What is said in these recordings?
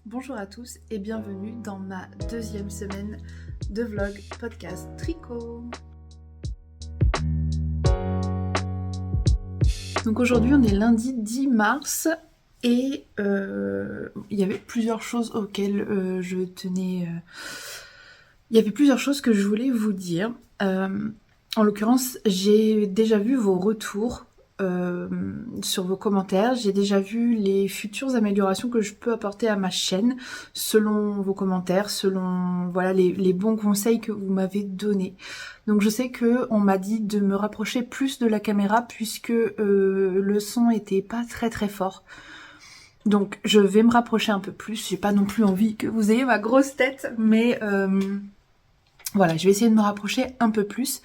Bonjour à tous et bienvenue dans ma deuxième semaine de vlog podcast tricot. Donc aujourd'hui on est lundi 10 mars et il y avait plusieurs choses auxquelles je tenais... Il y avait plusieurs choses que je voulais vous dire. En l'occurrence, j'ai déjà vu vos retours sur vos commentaires. J'ai déjà vu les futures améliorations que je peux apporter à ma chaîne selon vos commentaires, selon voilà les bons conseils que vous m'avez donnés. Donc je sais que on m'a dit de me rapprocher plus de la caméra puisque le son était pas très très fort. Donc je vais me rapprocher un peu plus. J'ai pas non plus envie que vous ayez ma grosse tête, mais voilà, je vais essayer de me rapprocher un peu plus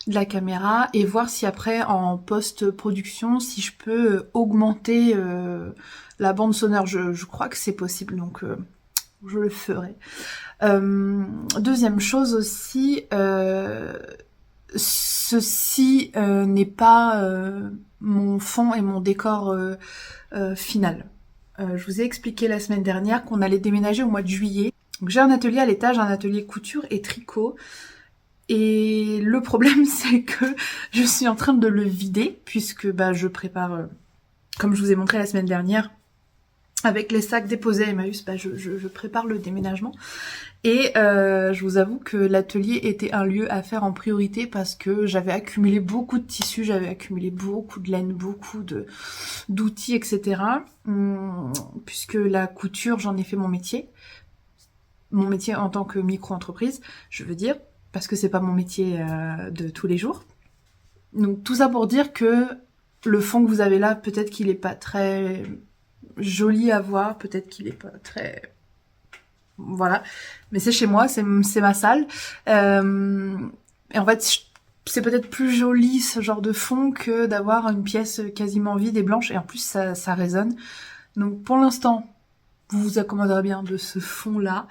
de la caméra et voir si après en post-production si je peux augmenter la bande sonore. Je crois que c'est possible, donc je le ferai. Deuxième chose aussi, ceci n'est pas mon fond et mon décor final. Je vous ai expliqué la semaine dernière qu'on allait déménager au mois de juillet. Donc j'ai un atelier à l'étage, un atelier couture et tricot. Et le problème, c'est que je suis en train de le vider, puisque je prépare, comme je vous ai montré la semaine dernière, avec les sacs déposés à Emmaüs, je prépare le déménagement. Et je vous avoue que l'atelier était un lieu à faire en priorité parce que j'avais accumulé beaucoup de tissus, j'avais accumulé beaucoup de laine, beaucoup d'outils, etc. Puisque la couture, j'en ai fait mon métier. Mon métier en tant que micro-entreprise, je veux dire, parce que c'est pas mon métier de tous les jours. Donc tout ça pour dire que le fond que vous avez là, peut-être qu'il est pas très joli à voir, peut-être qu'il est pas très... Voilà. Mais c'est chez moi, c'est ma salle. Et en fait, c'est peut-être plus joli ce genre de fond que d'avoir une pièce quasiment vide et blanche. Et en plus, ça résonne. Donc pour l'instant, vous vous accommoderez bien de ce fond-là.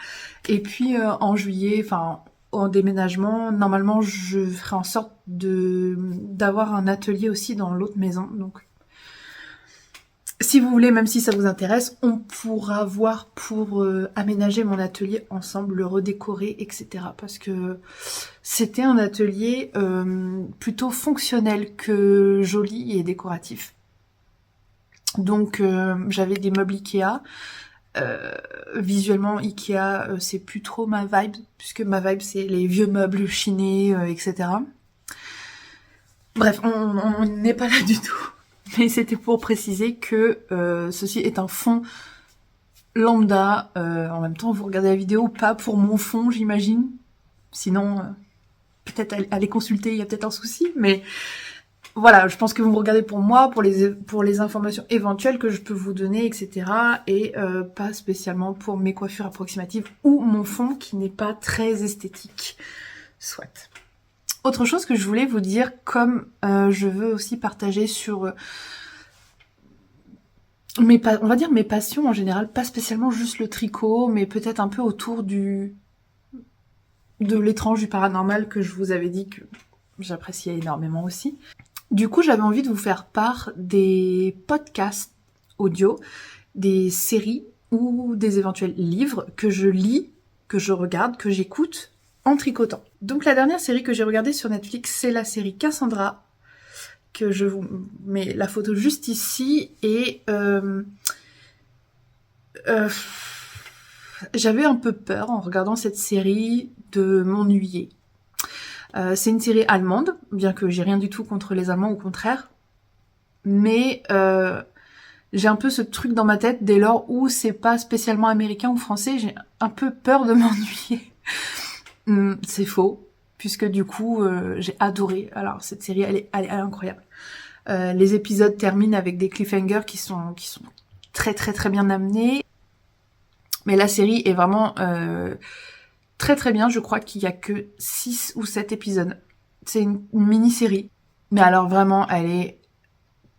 Et puis en juillet, en déménagement, normalement je ferai en sorte d'avoir un atelier aussi dans l'autre maison. Donc si vous voulez, même si ça vous intéresse, on pourra voir pour aménager mon atelier ensemble, le redécorer, etc. Parce que c'était un atelier plutôt fonctionnel que joli et décoratif. Donc j'avais des meubles Ikea. Visuellement Ikea c'est plus trop ma vibe, puisque ma vibe c'est les vieux meubles chinés, etc. Bref, on n'est pas là du tout. Mais c'était pour préciser que ceci est un fond lambda. En même temps, vous regardez la vidéo, pas pour mon fond, j'imagine. Sinon, peut-être aller consulter, il y a peut-être un souci, mais... Voilà, je pense que vous me regardez pour moi, pour les informations éventuelles que je peux vous donner, etc. Et pas spécialement pour mes coiffures approximatives ou mon fond qui n'est pas très esthétique. Soit. Autre chose que je voulais vous dire, comme je veux aussi partager sur on va dire mes passions en général, pas spécialement juste le tricot, mais peut-être un peu autour de l'étrange, du paranormal que je vous avais dit que j'appréciais énormément aussi. Du coup, j'avais envie de vous faire part des podcasts audio, des séries ou des éventuels livres que je lis, que je regarde, que j'écoute en tricotant. Donc la dernière série que j'ai regardée sur Netflix, c'est la série Cassandra, que je vous mets la photo juste ici, et j'avais un peu peur en regardant cette série de m'ennuyer. C'est une série allemande, bien que j'ai rien du tout contre les Allemands, au contraire. Mais j'ai un peu ce truc dans ma tête, dès lors où c'est pas spécialement américain ou français, j'ai un peu peur de m'ennuyer. C'est faux, puisque du coup, j'ai adoré. Alors, cette série, elle est incroyable. Les épisodes terminent avec des cliffhangers qui sont très très très bien amenés. Mais la série est vraiment... très très bien, je crois qu'il y a que 6 ou 7 épisodes. C'est une mini-série. Mais alors vraiment, elle est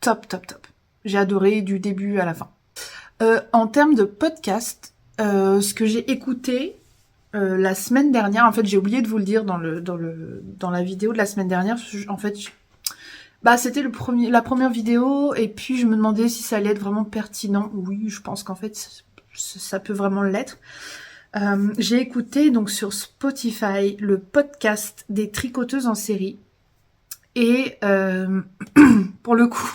top, top, top. J'ai adoré du début à la fin. En termes de podcast, ce que j'ai écouté la semaine dernière, en fait j'ai oublié de vous le dire dans la vidéo de la semaine dernière, en fait c'était la première vidéo, et puis je me demandais si ça allait être vraiment pertinent. Oui, je pense qu'en fait ça peut vraiment l'être. J'ai écouté donc sur Spotify le podcast des tricoteuses en série. Et pour le coup,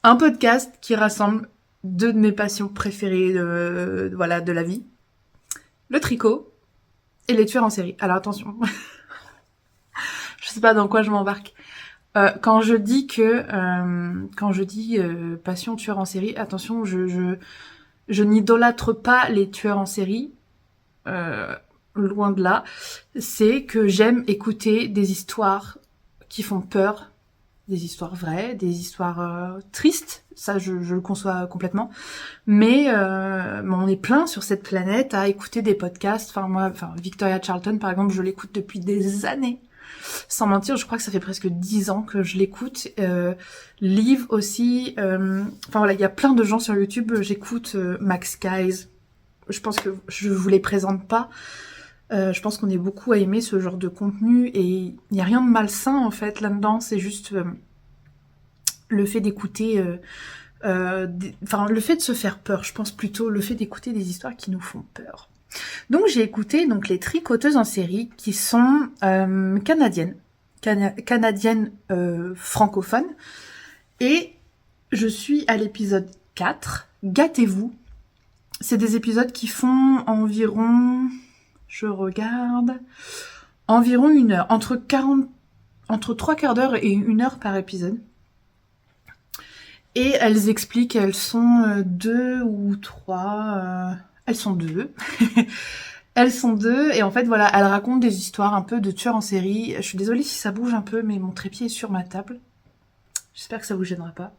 un podcast qui rassemble deux de mes passions préférées de la vie. Le tricot et les tueurs en série. Alors attention, je sais pas dans quoi je m'embarque. Quand je dis passion tueur en série, attention, je n'idolâtre pas les tueurs en série, loin de là. C'est que j'aime écouter des histoires qui font peur, des histoires vraies, des histoires tristes, ça je le conçois complètement. Mais on est plein sur cette planète à écouter des podcasts. Victoria Charlton par exemple, je l'écoute depuis des années. Sans mentir, je crois que ça fait presque 10 ans que je l'écoute. Liv aussi. Il y a plein de gens sur YouTube. J'écoute Max Guys. Je pense que je vous les présente pas. Je pense qu'on est beaucoup à aimer ce genre de contenu et il n'y a rien de malsain en fait là-dedans. C'est juste le fait d'écouter, le fait de se faire peur. Je pense plutôt le fait d'écouter des histoires qui nous font peur. Donc j'ai écouté les tricoteuses en série qui sont canadiennes francophones et je suis à l'épisode 4, Gâtez-vous. C'est des épisodes qui font environ, environ 1 heure, entre 3 quarts d'heure et 1 heure par épisode. Et elles expliquent, elles sont 2 ou 3... Elles sont 2. Elles sont 2 et en fait voilà, elles racontent des histoires un peu de tueurs en série. Je suis désolée si ça bouge un peu, mais mon trépied est sur ma table. J'espère que ça vous gênera pas.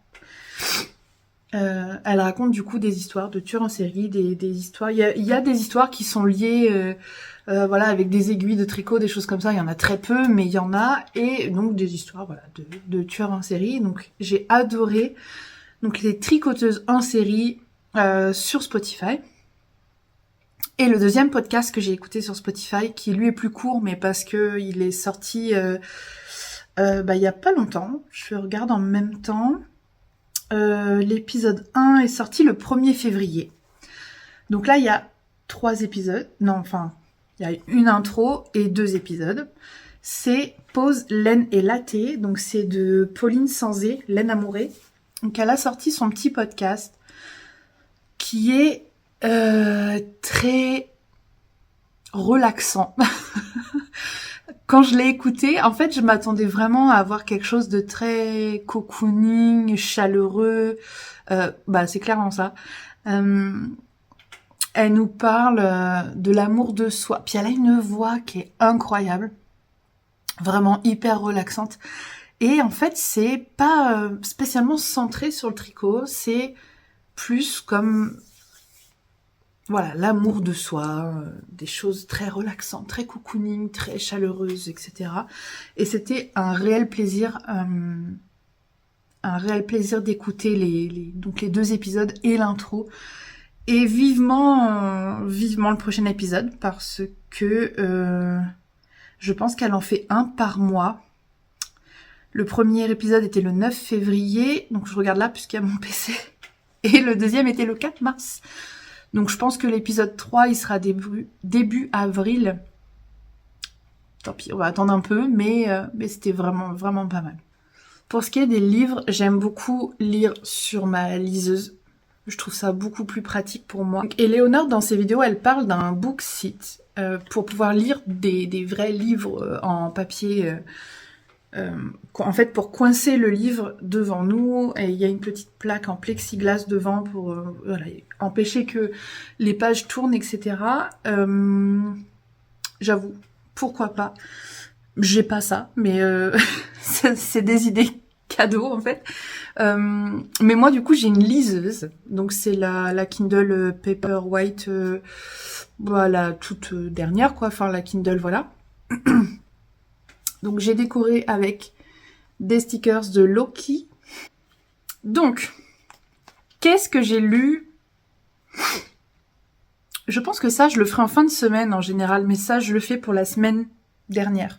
Elles racontent du coup des histoires de tueurs en série, des histoires. Il y a des histoires qui sont liées, avec des aiguilles de tricot, des choses comme ça. Il y en a très peu, mais il y en a. Et donc des histoires, de tueurs en série. Donc j'ai adoré. Donc les tricoteuses en série sur Spotify. Et le deuxième podcast que j'ai écouté sur Spotify, qui lui est plus court, mais parce que il est sorti il y a pas longtemps. Je regarde en même temps. L'épisode 1 est sorti le 1er février. Donc là, il y a 3 épisodes. Il y a une intro et 2 épisodes. C'est Pause, Laine et Latte. Donc c'est de Pauline Sanzé, Laine Amourée. Donc elle a sorti son petit podcast qui est très relaxant. Quand je l'ai écouté, en fait, je m'attendais vraiment à avoir quelque chose de très cocooning, chaleureux. C'est clairement ça. Elle nous parle de l'amour de soi. Puis elle a une voix qui est incroyable. Vraiment hyper relaxante. Et en fait, c'est pas spécialement centré sur le tricot. C'est plus comme... l'amour de soi, des choses très relaxantes, très cocooning, très chaleureuses, etc. Et c'était un réel plaisir d'écouter les 2 épisodes et l'intro. Et vivement le prochain épisode, parce que je pense qu'elle en fait un par mois. Le premier épisode était le 9 février, donc je regarde là puisqu'il y a mon PC. Et le deuxième était le 4 mars. Donc je pense que l'épisode 3, il sera début avril. Tant pis, on va attendre un peu, mais c'était vraiment, vraiment pas mal. Pour ce qui est des livres, j'aime beaucoup lire sur ma liseuse. Je trouve ça beaucoup plus pratique pour moi. Et Léonore, dans ses vidéos, elle parle d'un Booksite pour pouvoir lire des vrais livres en papier. En fait, pour coincer le livre devant nous, et il y a une petite plaque en plexiglas devant pour empêcher que les pages tournent, etc. J'avoue, pourquoi pas. J'ai pas ça, mais c'est des idées cadeaux en fait. Mais moi, du coup, j'ai une liseuse. Donc c'est la Kindle Paperwhite, la toute dernière, quoi. Enfin, la Kindle, voilà. Donc j'ai décoré avec des stickers de Loki. Donc, qu'est-ce que j'ai lu ? Je pense que ça, je le ferai en fin de semaine en général, mais ça, je le fais pour la semaine dernière.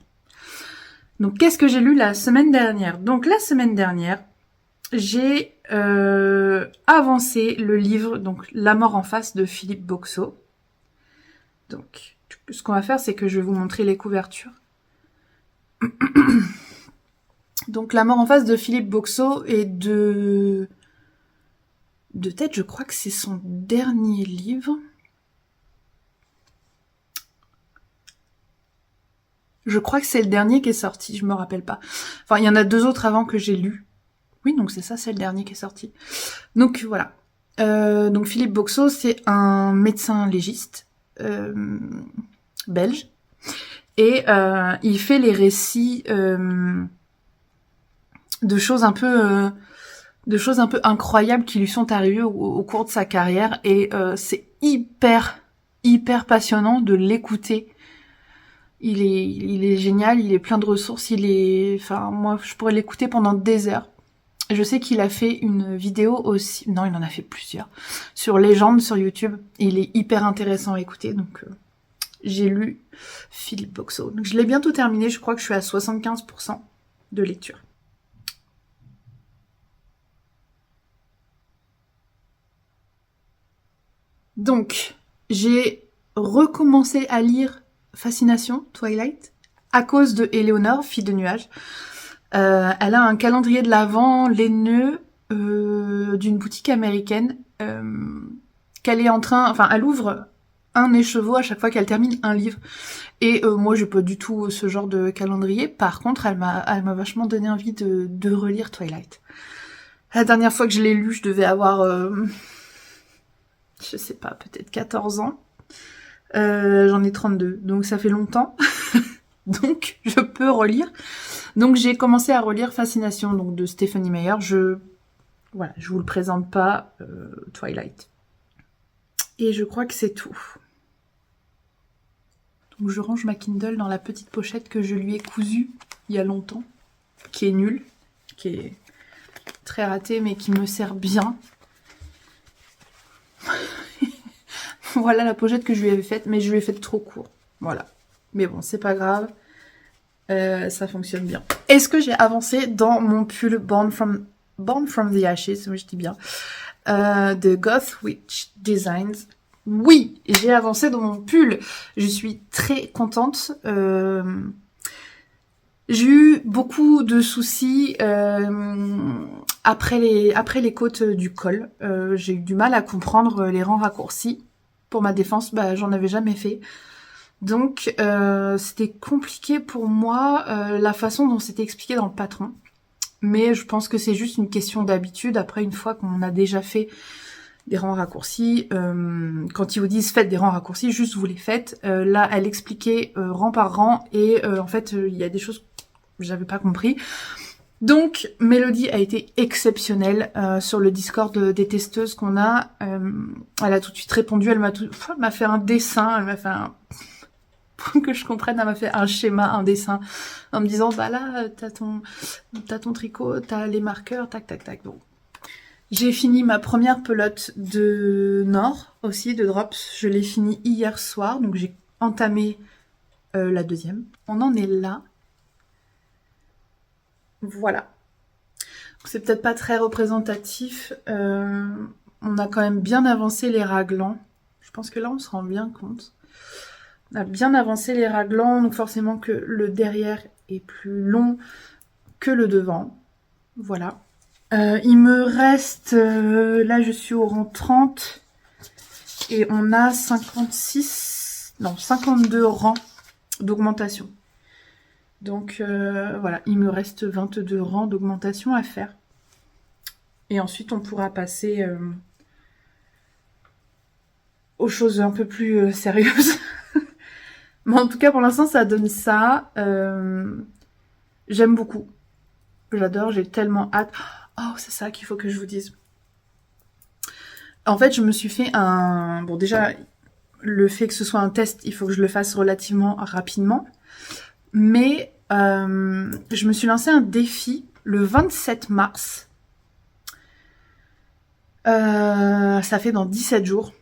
Donc, qu'est-ce que j'ai lu la semaine dernière ? Donc, la semaine dernière, j'ai avancé le livre, donc La mort en face de Philippe Boxeau. Donc, ce qu'on va faire, c'est que je vais vous montrer les couvertures. Donc, La mort en face de Philippe Boxeau et de tête, je crois que c'est son dernier livre. Je crois que c'est le dernier qui est sorti, je me rappelle pas. Enfin, il y en a 2 autres avant que j'ai lus. Oui, donc c'est ça, c'est le dernier qui est sorti. Donc voilà. Donc Philippe Boxeau, c'est un médecin légiste belge. Et il fait les récits de choses un peu incroyables qui lui sont arrivées au cours de sa carrière. Et c'est hyper passionnant de l'écouter. Il est génial, il est plein de ressources, enfin, moi, je pourrais l'écouter pendant des heures. Je sais qu'il a fait une vidéo aussi, non, il en a fait plusieurs, sur Légende sur YouTube. Et il est hyper intéressant à écouter, donc j'ai lu Philippe Boxeau. Donc je l'ai bientôt terminé, je crois que je suis à 75% de lecture. Donc, j'ai recommencé à lire Fascination, Twilight, à cause de Éléonore, fille de nuages. Elle a un calendrier de l'Avent laineux d'une boutique américaine qu'elle est en train... Enfin, elle ouvre un écheveau à chaque fois qu'elle termine un livre. Et moi, j'ai pas du tout ce genre de calendrier. Par contre, elle m'a vachement donné envie de relire Twilight. La dernière fois que je l'ai lu, je devais avoir... je sais pas, peut-être 14 ans. J'en ai 32, donc ça fait longtemps. Donc, je peux relire. Donc, j'ai commencé à relire Fascination, donc de Stephenie Meyer. Voilà, je vous le présente pas, Twilight. Et je crois que c'est tout. Donc, je range ma Kindle dans la petite pochette que je lui ai cousue il y a longtemps, qui est nulle, qui est très ratée, mais qui me sert bien. Voilà la pochette que je lui avais faite, mais je lui ai faite trop court. Voilà. Mais bon, c'est pas grave. Ça fonctionne bien. Est-ce que j'ai avancé dans mon pull Born from the Ashes, oui, je dis bien, de Goth Witch Designs? Oui, j'ai avancé dans mon pull. Je suis très contente. J'ai eu beaucoup de soucis après les côtes du col. J'ai eu du mal à comprendre les rangs raccourcis. Pour ma défense, j'en avais jamais fait. Donc c'était compliqué pour moi la façon dont c'était expliqué dans le patron. Mais je pense que c'est juste une question d'habitude. Après, une fois qu'on a déjà fait des rangs raccourcis, quand ils vous disent faites des rangs raccourcis, juste vous les faites. Là, elle expliquait rang par rang et en fait, il y a des choses que j'avais pas compris. Donc, Mélodie a été exceptionnelle sur le Discord des testeuses qu'on a. Elle a tout de suite répondu, elle m'a fait un dessin, elle m'a fait un... Pour que je comprenne, elle m'a fait un schéma, un dessin, en me disant, bah là, t'as ton tricot, t'as les marqueurs, tac, tac, tac. Bon. J'ai fini ma première pelote de Nord, aussi, de Drops. Je l'ai fini hier soir, donc j'ai entamé la deuxième. On en est là. Voilà. C'est peut-être pas très représentatif. On a quand même bien avancé les raglans. Je pense que là, on se rend bien compte. On a bien avancé les raglans, donc forcément que le derrière est plus long que le devant. Voilà. Il me reste... là, je suis au rang 30. Et on a 52 rangs d'augmentation. Donc voilà, il me reste 22 rangs d'augmentation à faire. Et ensuite, on pourra passer aux choses un peu plus sérieuses. Mais en tout cas, pour l'instant, ça donne ça. J'aime beaucoup. J'adore, j'ai tellement hâte. Oh, c'est ça qu'il faut que je vous dise. En fait, je me suis fait un... Bon, déjà, le fait que ce soit un test, il faut que je le fasse relativement rapidement. Mais je me suis lancé un défi le 27 mars. Ça fait dans 17 jours.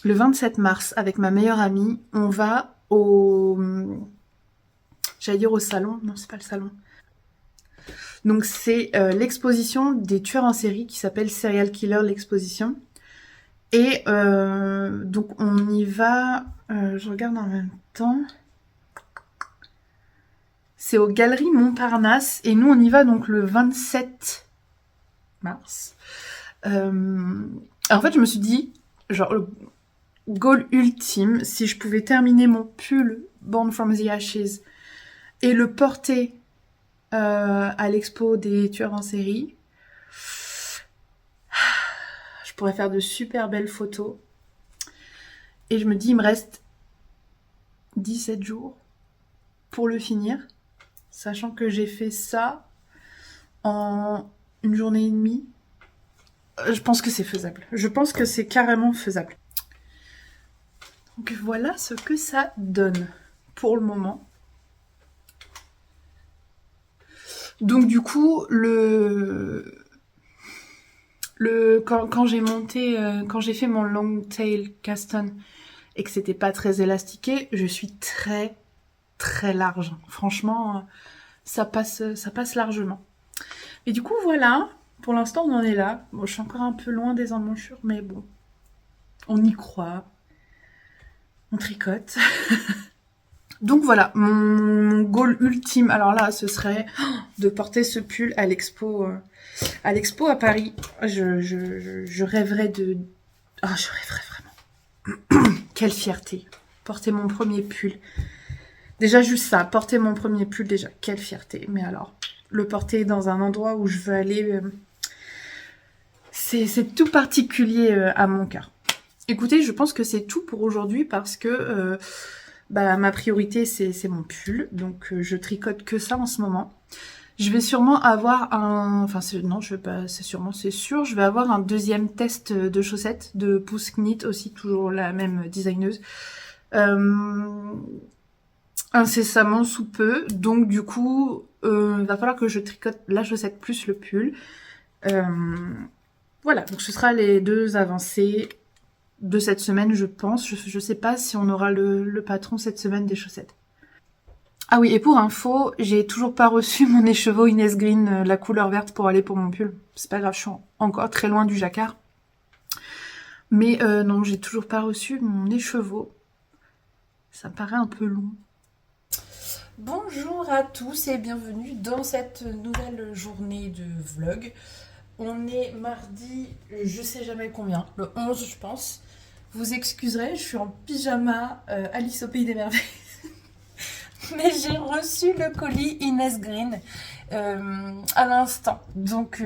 Le 27 mars, avec ma meilleure amie, on va au... J'allais dire au salon. Non, c'est pas le salon. Donc c'est l'exposition des tueurs en série qui s'appelle Serial Killer l'exposition. Et donc on y va, je regarde en même temps. C'est aux Galeries Montparnasse et nous on y va donc le 27 mars. En fait je me suis dit, genre le goal ultime, si je pouvais terminer mon pull Born from the Ashes et le porter à l'expo des tueurs en série, je pourrais faire de super belles photos. Et je me dis, il me reste 17 jours pour le finir, sachant que j'ai fait ça en une journée et demie. Je pense que c'est faisable. Je pense que c'est carrément faisable. Donc voilà ce que ça donne pour le moment. Donc du coup, quand j'ai fait mon long tail caston et que c'était pas très élastiqué, je suis très très large. Franchement, ça passe largement. Et du coup voilà, pour l'instant on en est là. Bon, je suis encore un peu loin des emmanchures, mais bon, on y croit. On tricote. Donc voilà, mon goal ultime, alors là, ce serait de porter ce pull à l'expo à Paris. Je rêverais de... Ah, je rêverais vraiment. Quelle fierté. Porter mon premier pull. Déjà, juste ça, porter mon premier pull, déjà, quelle fierté. Mais alors, le porter dans un endroit où je veux aller, c'est tout particulier à mon cœur. Écoutez, je pense que c'est tout pour aujourd'hui parce que... ma priorité c'est mon pull, donc je tricote que ça en ce moment. Je vais sûrement avoir c'est sûr, je vais avoir un deuxième test de chaussettes de Pousse Knit, aussi toujours la même designeuse, incessamment sous peu. Donc du coup, il va falloir que je tricote la chaussette plus le pull. Voilà, donc ce sera les deux avancées de cette semaine, je pense. Je sais pas si on aura le patron cette semaine des chaussettes. Ah oui, et pour info, j'ai toujours pas reçu mon écheveau Inès Green, la couleur verte pour aller pour mon pull. C'est pas grave, je suis encore très loin du jacquard. Mais non, j'ai toujours pas reçu mon écheveau. Ça me paraît un peu long. Bonjour à tous et bienvenue dans cette nouvelle journée de vlog. On est mardi, je sais jamais combien, le 11 je pense. Vous excuserez, je suis en pyjama Alice au Pays des Merveilles. Mais j'ai reçu le colis Inès Green à l'instant. Donc,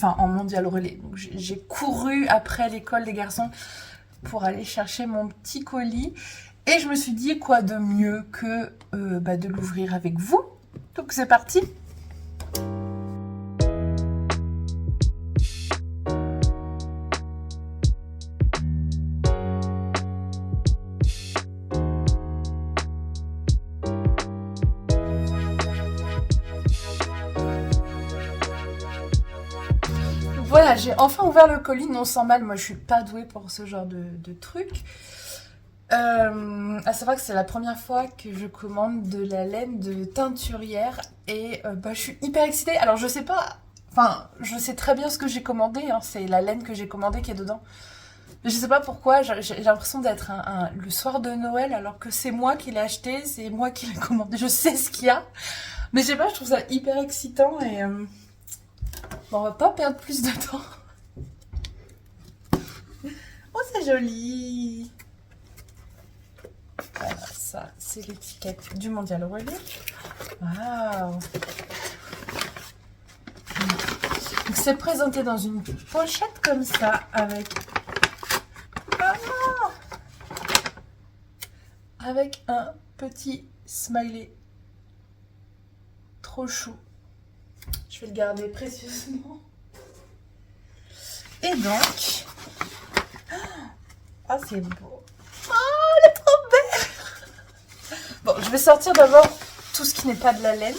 en mondial relais. Donc, j'ai couru après l'école des garçons pour aller chercher mon petit colis. Et je me suis dit, quoi de mieux que de l'ouvrir avec vous. Donc c'est parti. Voilà, j'ai enfin ouvert le colis, non sans mal, moi je suis pas douée pour ce genre de truc. À savoir que c'est la première fois que je commande de la laine de teinturière et je suis hyper excitée. Alors je sais pas, je sais très bien ce que j'ai commandé, hein, c'est la laine que j'ai commandée qui est dedans. Mais je sais pas pourquoi, j'ai l'impression d'être le soir de Noël alors que c'est moi qui l'ai acheté, c'est moi qui l'ai commandé, je sais ce qu'il y a. Mais je sais pas, je trouve ça hyper excitant et... Bon, on va pas perdre plus de temps. Oh, c'est joli. Voilà, ça, c'est l'étiquette du mondial relais. Waouh. Donc, c'est présenté dans une pochette comme ça, avec... avec un petit smiley. Trop chou. Je vais le garder précieusement. Et donc... Ah, c'est beau. Oh, elle est trop belle. Bon, je vais sortir d'abord tout ce qui n'est pas de la laine.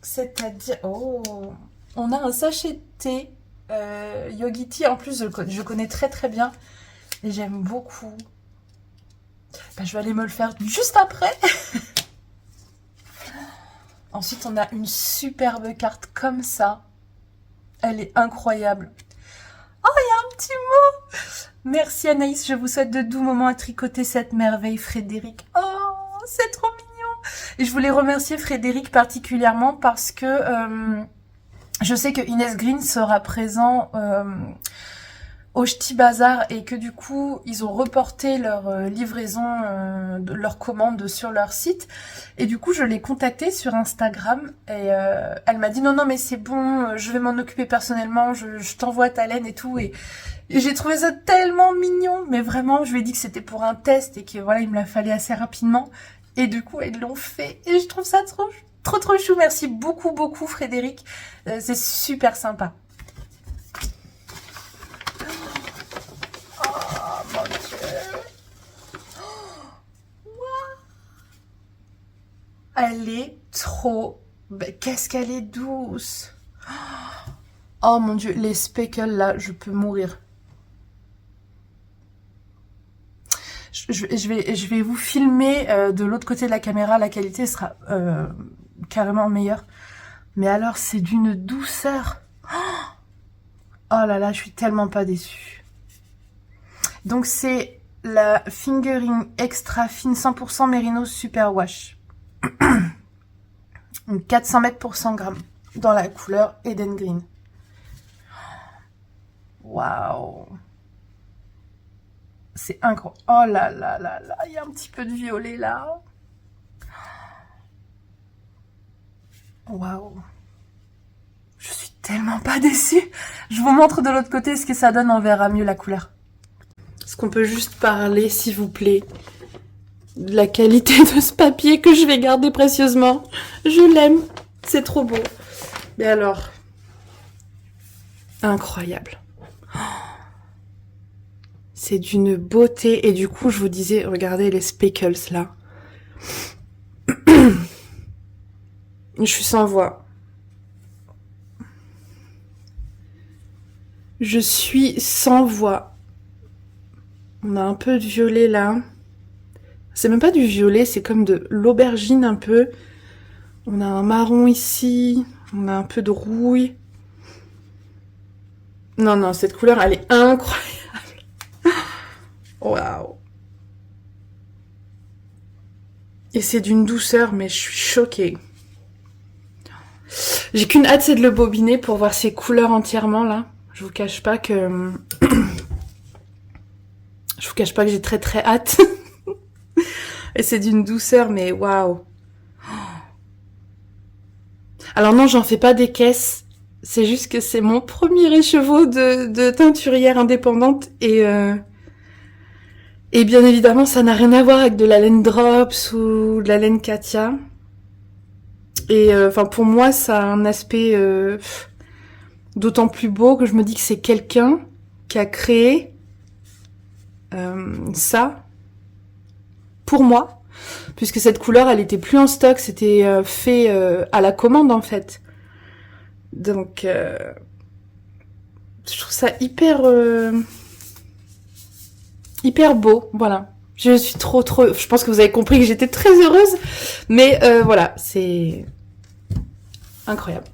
C'est-à-dire... Oh, on a un sachet de thé Yogi Tea. En plus, je connais très très bien. Et j'aime beaucoup. Je vais aller me le faire juste après. Ensuite, on a une superbe carte comme ça. Elle est incroyable. Oh, il y a un petit mot. Merci Anaïs, je vous souhaite de doux moments à tricoter cette merveille, Frédéric. Oh, c'est trop mignon. Et je voulais remercier Frédéric particulièrement parce que je sais que Inès Green sera présent au Ch'ti Bazar et que du coup ils ont reporté leur livraison de leur commande sur leur site et du coup je l'ai contactée sur Instagram et elle m'a dit non mais c'est bon, je vais m'en occuper personnellement, je t'envoie ta laine et tout et j'ai trouvé ça tellement mignon, mais vraiment je lui ai dit que c'était pour un test et que voilà il me la fallait assez rapidement et du coup ils l'ont fait et je trouve ça trop chou. Merci beaucoup Frédéric, c'est super sympa. Mon Dieu. Elle est trop... Qu'est-ce qu'elle est douce. Oh mon Dieu, les speckles là, je peux mourir. Je vais vous filmer de l'autre côté de la caméra, la qualité sera carrément meilleure. Mais alors, c'est d'une douceur. Oh là là, je suis tellement pas déçue. Donc c'est la Fingering Extra Fine 100% Merino Super Wash. 400 mètres pour 100 grammes dans la couleur Eden Green. Waouh. C'est incroyable. Oh là là là là, il y a un petit peu de violet là. Waouh. Je suis tellement pas déçue. Je vous montre de l'autre côté ce que ça donne, on verra mieux la couleur. Est-ce qu'on peut juste parler, s'il vous plaît, de la qualité de ce papier que je vais garder précieusement. Je l'aime, c'est trop beau. Mais alors, incroyable. C'est d'une beauté. Et du coup, je vous disais, regardez les speckles là. Je suis sans voix. Je suis sans voix. On a un peu de violet là. C'est même pas du violet, c'est comme de l'aubergine un peu. On a un marron ici. On a un peu de rouille. Non, cette couleur, elle est incroyable. Waouh. Et c'est d'une douceur, mais je suis choquée. J'ai qu'une hâte, c'est de le bobiner pour voir ses couleurs entièrement, là. Je vous cache pas que... j'ai très hâte. Et c'est d'une douceur, mais waouh. Alors non, j'en fais pas des caisses. C'est juste que c'est mon premier écheveau de teinturière indépendante et bien évidemment, ça n'a rien à voir avec de la laine Drops ou de la laine Katia. Et enfin, pour moi, ça a un aspect d'autant plus beau que je me dis que c'est quelqu'un qui a créé ça pour moi, puisque cette couleur, elle était plus en stock, c'était fait à la commande en fait. Donc, je trouve ça hyper beau, voilà. Je suis trop, je pense que vous avez compris que j'étais très heureuse, mais voilà, c'est incroyable.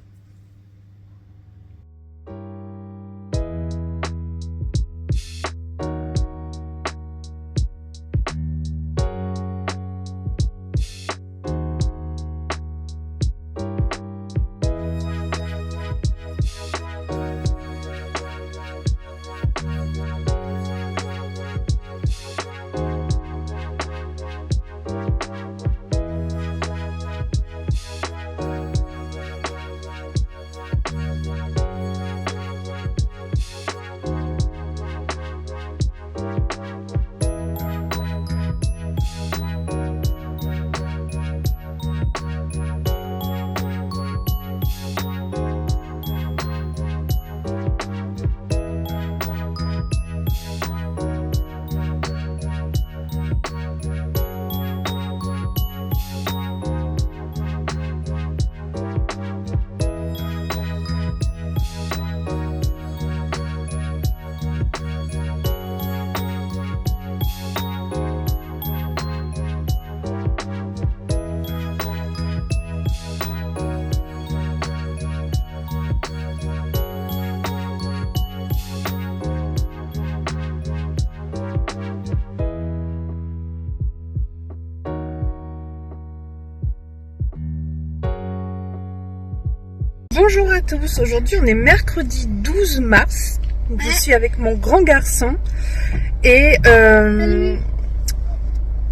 Bonjour à tous, aujourd'hui on est mercredi 12 mars, donc je suis avec mon grand garçon et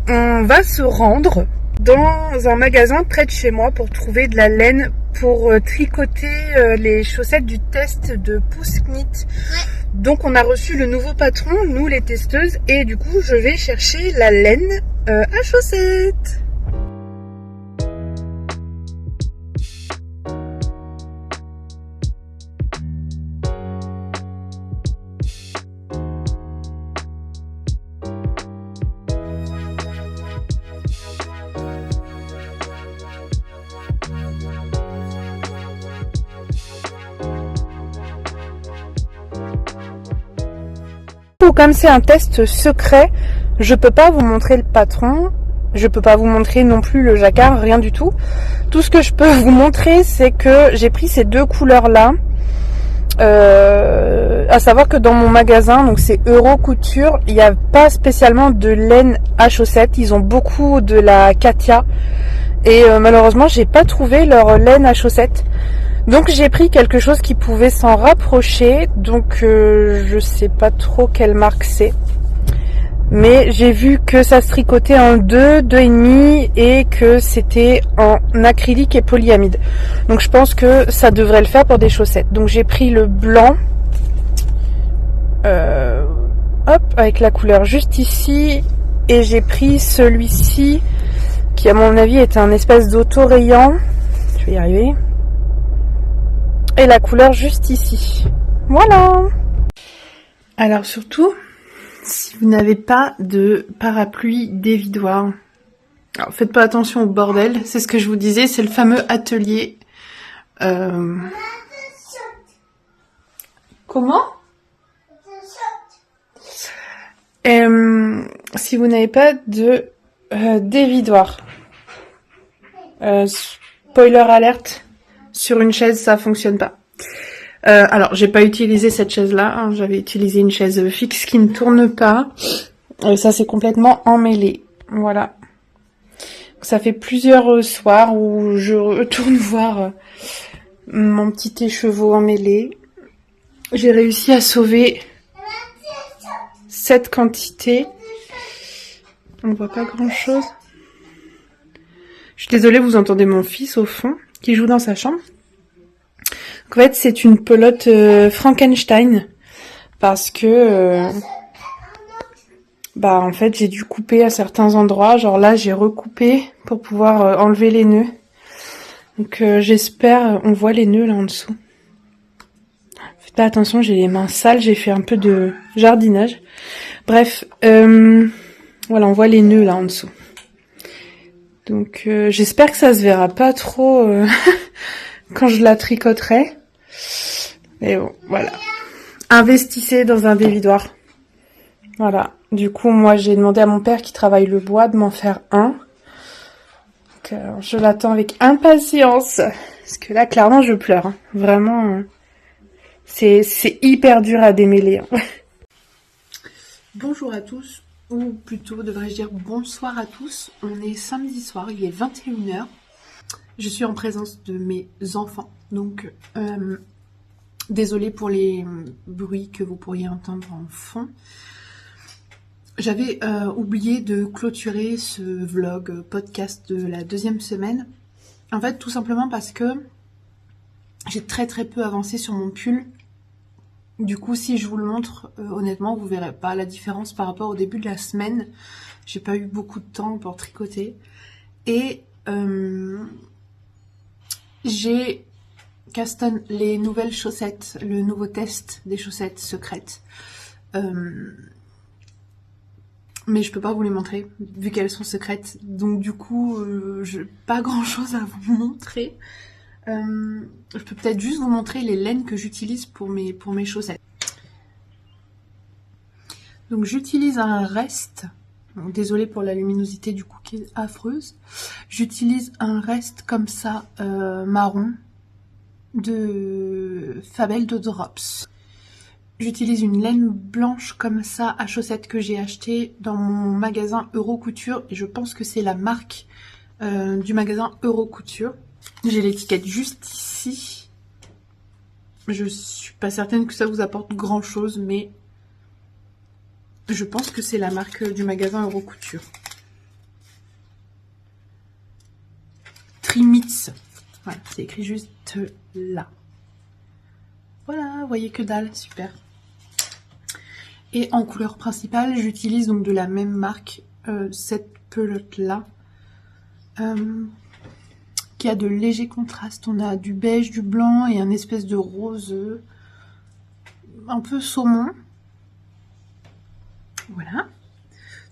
on va se rendre dans un magasin près de chez moi pour trouver de la laine pour tricoter les chaussettes du test de Pousse Knit. Donc on a reçu le nouveau patron, nous les testeuses, et du coup je vais chercher la laine à chaussettes. Comme c'est un test secret, je peux pas vous montrer le patron, je peux pas vous montrer non plus le jacquard, rien du tout. Tout ce que je peux vous montrer, c'est que j'ai pris ces deux couleurs là. À savoir que dans mon magasin, donc c'est Euro Couture, il n'y a pas spécialement de laine à chaussettes. Ils ont beaucoup de la Katia et malheureusement j'ai pas trouvé leur laine à chaussettes. Donc j'ai pris quelque chose qui pouvait s'en rapprocher, donc je sais pas trop quelle marque c'est. Mais j'ai vu que ça se tricotait en 2,5 et que c'était en acrylique et polyamide. Donc je pense que ça devrait le faire pour des chaussettes. Donc j'ai pris le blanc, avec la couleur juste ici, et j'ai pris celui-ci qui à mon avis est un espèce d'auto-rayant. Je vais y arriver. Et la couleur juste ici. Voilà. Alors surtout, si vous n'avez pas de parapluie dévidoir, alors faites pas attention au bordel, c'est ce que je vous disais, c'est le fameux atelier. Comment ? Si vous n'avez pas de dévidoir, spoiler alerte, sur une chaise ça fonctionne pas. Alors j'ai pas utilisé cette chaise là, hein, j'avais utilisé une chaise fixe qui ne tourne pas. Ça c'est complètement emmêlé. Voilà. Ça fait plusieurs soirs où je retourne voir mon petit écheveau emmêlé. J'ai réussi à sauver cette quantité. On voit pas grand chose. Je suis désolée, vous entendez mon fils au fond qui joue dans sa chambre. En fait, c'est une pelote Frankenstein parce que en fait, j'ai dû couper à certains endroits. Genre là, j'ai recoupé pour pouvoir enlever les nœuds. Donc j'espère, on voit les nœuds là en dessous. Faites pas attention, j'ai les mains sales, j'ai fait un peu de jardinage. Bref, voilà, on voit les nœuds là en dessous. Donc j'espère que ça se verra pas trop quand je la tricoterai. Mais bon, voilà. Investissez dans un dévidoir. Voilà. Du coup, moi, j'ai demandé à mon père qui travaille le bois de m'en faire un. Donc, je l'attends avec impatience. Parce que là, clairement, je pleure. Hein. Vraiment, c'est hyper dur à démêler. Hein. Bonjour à tous. Ou plutôt, devrais-je dire bonsoir à tous. On est samedi soir, il est 21h. Je suis en présence de mes enfants, donc désolée pour les bruits que vous pourriez entendre en fond. J'avais oublié de clôturer ce vlog podcast de la deuxième semaine. En fait, tout simplement parce que j'ai très peu avancé sur mon pull. Du coup, si je vous le montre, honnêtement, vous verrez pas la différence par rapport au début de la semaine. J'ai pas eu beaucoup de temps pour tricoter. Et j'ai Caston les nouvelles chaussettes, le nouveau test des chaussettes secrètes. Mais je peux pas vous les montrer, vu qu'elles sont secrètes. Donc du coup, j'ai pas grand chose à vous montrer. Je peux peut-être juste vous montrer les laines que j'utilise pour mes chaussettes. Donc j'utilise un reste. Désolée pour la luminosité du coup qui est affreuse. J'utilise un reste comme ça, marron, de Fabel de Drops. J'utilise une laine blanche comme ça à chaussettes que j'ai acheté dans mon magasin Euro Couture. Et je pense que c'est la marque du magasin Euro Couture. J'ai l'étiquette juste ici. Je suis pas certaine que ça vous apporte grand chose, mais je pense que c'est la marque du magasin Eurocouture. Trimitz. Voilà, c'est écrit juste là. Voilà, vous voyez que dalle, super. Et en couleur principale, j'utilise donc de la même marque cette pelote là, qui a de légers contrastes. On a du beige, du blanc et un espèce de rose un peu saumon. Voilà.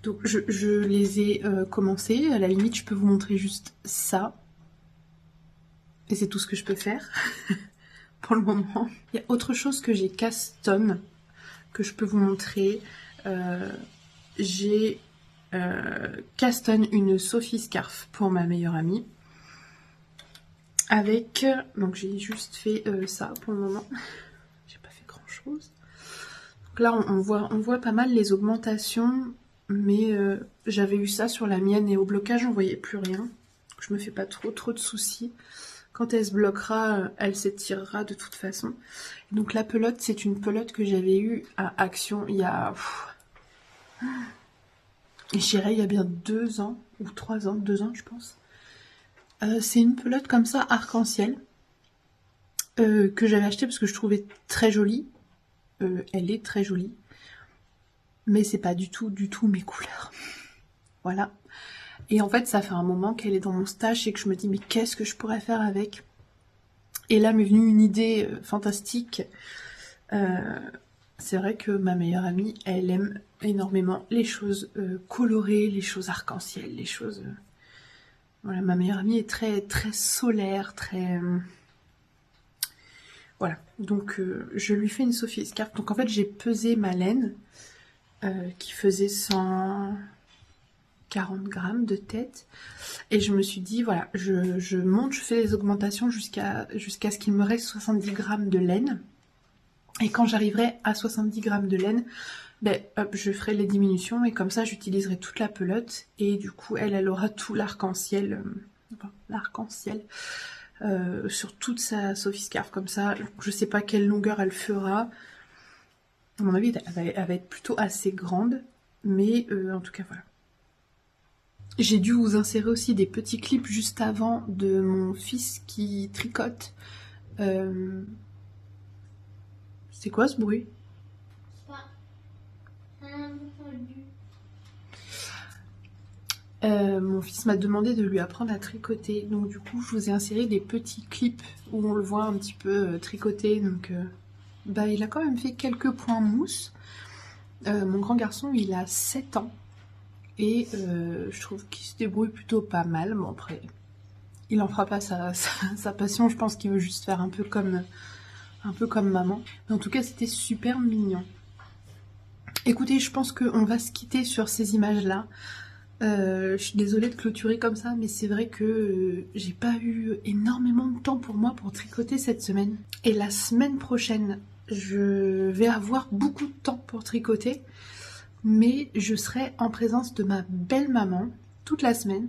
Donc je les ai commencés. À la limite, je peux vous montrer juste ça. Et c'est tout ce que je peux faire pour le moment. Il y a autre chose que j'ai custom, que je peux vous montrer. J'ai custom une Sophie Scarf pour ma meilleure amie. Avec, donc j'ai juste fait ça pour le moment. J'ai pas fait grand chose. Donc là on voit pas mal les augmentations, mais j'avais eu ça sur la mienne et au blocage on voyait plus rien. Je me fais pas trop de soucis. Quand elle se bloquera, elle s'étirera de toute façon. Donc la pelote, c'est une pelote que j'avais eue à Action il y a... je dirais il y a bien 2 ans, ou 3 ans, 2 ans je pense. C'est une pelote comme ça, arc-en-ciel, que j'avais achetée parce que je trouvais très jolie. Elle est très jolie. Mais c'est pas du tout mes couleurs. Voilà. Et en fait, ça fait un moment qu'elle est dans mon stash et que je me dis, mais qu'est-ce que je pourrais faire avec? Et là m'est venue une idée fantastique. C'est vrai que ma meilleure amie, elle aime énormément les choses colorées, les choses arc-en-ciel, les choses... Voilà, ma meilleure amie est très solaire, très... Voilà, donc je lui fais une Sophie Scarf. Donc en fait, j'ai pesé ma laine qui faisait 140 grammes de tête. Et je me suis dit, voilà, je monte, je fais les augmentations jusqu'à ce qu'il me reste 70 grammes de laine. Et quand j'arriverai à 70 grammes de laine, ben, hop, je ferai les diminutions et comme ça j'utiliserai toute la pelote. Et du coup, elle aura tout l'arc-en-ciel, sur toute sa Sophie Scarf. Comme ça, je sais pas quelle longueur elle fera. À mon avis, elle va être plutôt assez grande. Mais en tout cas, voilà. J'ai dû vous insérer aussi des petits clips juste avant de mon fils qui tricote. C'est quoi ce bruit? Mon fils m'a demandé de lui apprendre à tricoter. Donc du coup, je vous ai inséré des petits clips où on le voit un petit peu tricoter. Donc bah, il a quand même fait quelques points mousse. Mon grand garçon, il a 7 ans. Et je trouve qu'il se débrouille plutôt pas mal. Bon après, il en fera pas sa passion. Je pense qu'il veut juste faire un peu comme maman. Mais en tout cas, c'était super mignon. Écoutez, je pense qu'on va se quitter sur ces images-là. Je suis désolée de clôturer comme ça, mais c'est vrai que j'ai pas eu énormément de temps pour moi pour tricoter cette semaine. Et la semaine prochaine, je vais avoir beaucoup de temps pour tricoter. Mais je serai en présence de ma belle-maman toute la semaine.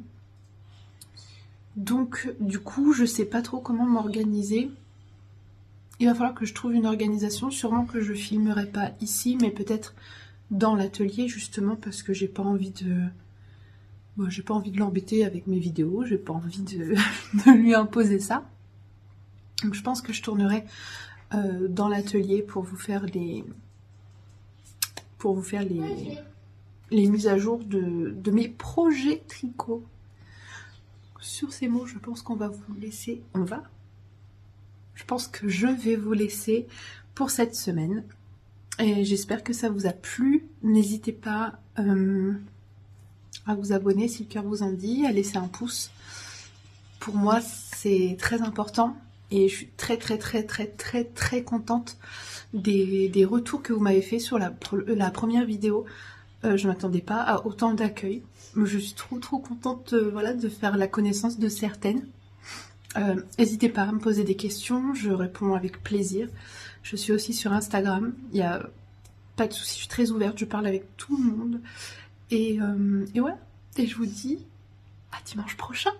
Donc du coup, je sais pas trop comment m'organiser. Il va falloir que je trouve une organisation. Sûrement que je filmerai pas ici, mais peut-être dans l'atelier justement parce que j'ai pas envie de... Bon, j'ai pas envie de l'embêter avec mes vidéos. J'ai pas envie de lui imposer ça. Donc je pense que je tournerai dans l'atelier pour vous faire les mises à jour de mes projets tricot. Sur ces mots, je pense qu'on va vous laisser. Je pense que je vais vous laisser pour cette semaine. Et j'espère que ça vous a plu. N'hésitez pas à vous abonner si le cœur vous en dit, à laisser un pouce. Pour moi, c'est très important. Et je suis très contente des retours que vous m'avez fait sur la première vidéo. Je m'attendais pas à autant d'accueil. Je suis trop contente voilà, de faire la connaissance de certaines. N'hésitez pas à me poser des questions, je réponds avec plaisir. Je suis aussi sur Instagram, il n'y a pas de souci, je suis très ouverte, je parle avec tout le monde. Et voilà, et je vous dis à dimanche prochain.